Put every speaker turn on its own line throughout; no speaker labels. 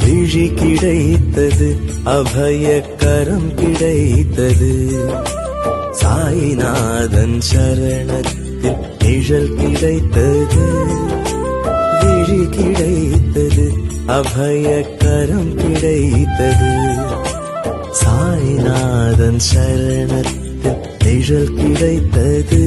விழி கிடைத்தது, அபயக்கரம் கிடைத்தது. சாய்நாதன் சரணத்தில் நிழல் கிடைத்தது. விழி கிடைத்தது, அபயக்கரம் கிடைத்தது. சாய்நாதன் சரணத்தில் நிழல் கிடைத்தது.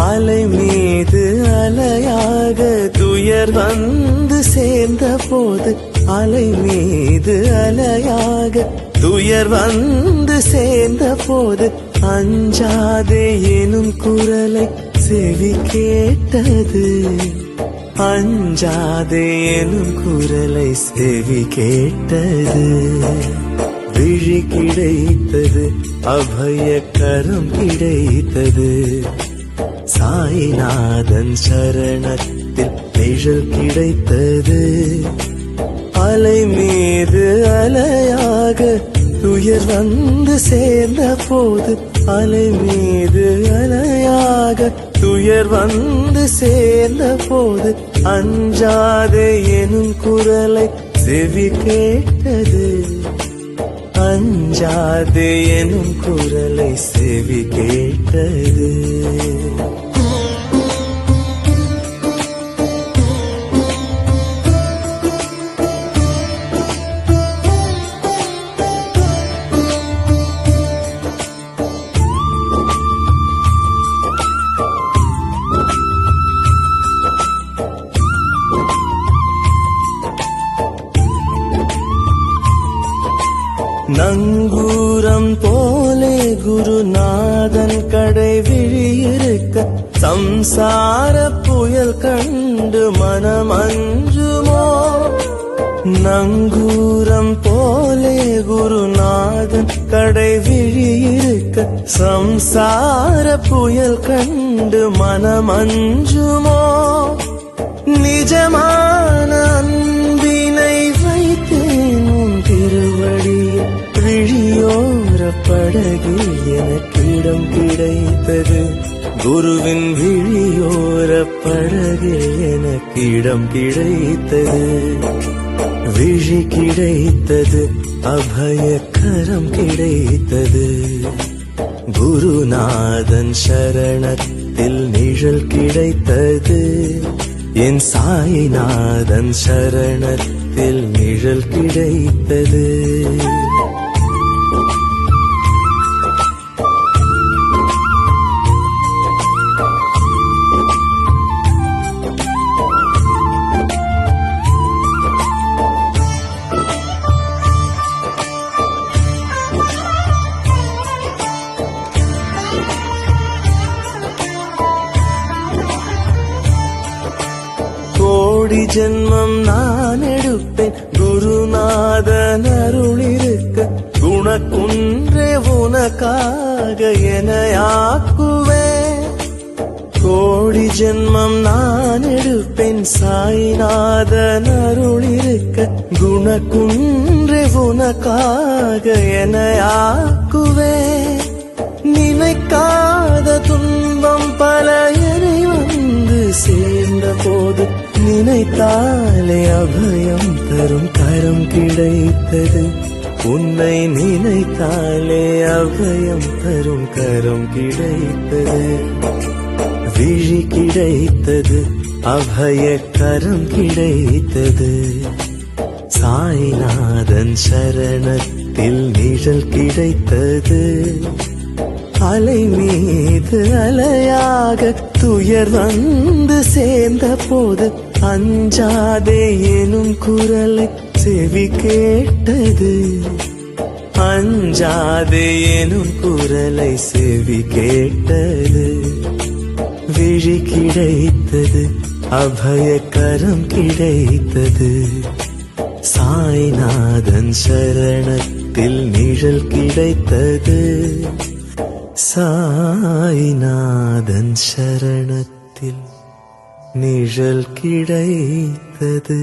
அலை மீது அலையாக துயர் வந்து சேர்ந்த போது, அலை மீது அலையாக துயர் வந்து சேர்ந்த போது, அஞ்சாதே எனும் குரலை செவி கேட்டது. அஞ்சாதே எனும் குரலை செவி கேட்டது. விழி கிடைத்தது, அபயக்கரம் கிடைத்தது. சாய்நாதன் சரணத்தில் நிழல் கிடைத்தது. அலை மீது அலையாக துயர் வந்து சேர்ந்த போது, அலை மீது அலையாக துயர் வந்து சேர்ந்த போது, அஞ்சாதே எனும் குரலை செவி கேட்டது. அஞ்சாதே எனும் குரலை செவி கேட்டது. நங்கூரம் போலே குருநாதன் கடை விழியிருக்க, சம்சார புயல் கண்டு மனம் அஞ்சுமோ? நங்கூரம் போலே குருநாதன் கடை விழியிருக்க, சம்சார புயல் கண்டு மனம் அஞ்சுமோ? நிஜமான அன்பினை வைத்தேன் உன் திருவடியில், விழியோர படகில் எனக்கிடம் கிடைத்தது. குருவின் விழியோர படகில் எனக்கிடம் கிடைத்தது. விழி கிடைத்தது, அபயக்கரம் கிடைத்தது. குருநாதன் சரணத்தில் நிழல் கிடைத்தது. என் சாய்நாதன் சரணத்தில் நிழல் கிடைத்தது. கோடி ஜென்மம் நான் எடுப்பேன் குருநாதன் அருளிருக்க, குணக்குன்றே உனக்காக எனையாக்குவேன். கோடி ஜென்மம் நான் எடுப்பேன் சாய்நாதன் அருளிருக்க, குணக்குன்றே உனக்காக எனையாக்குவேன். நினைக்காத துன்பம் பல என்னை வந்து சேர்ந்த போது, நினைத்தாலே அபயம் தரும் கரம் கிடைத்தது. உன்னை நினைத்தாலே அபயம் தரும் கரம் கிடைத்தது. விழி கிடைத்தது, அபயக்கரம் கிடைத்தது. சாய்நாதன் சரணத்தில் நிழல் கிடைத்தது. அலை மீது அலையாக துயர் வந்து சேர்ந்த போது, அஞ்சாதே எனும் குரலை செவி கேட்டது. அஞ்சாதே எனும் குரலை செவி கேட்டது. விழி கிடைத்தது, அபயக்கரம் கிடைத்தது. சாய்நாதன் சரணத்தில் நிழல் கிடைத்தது. சாய்நாதன் சரணத்தில் நிழல் கிடைத்தது.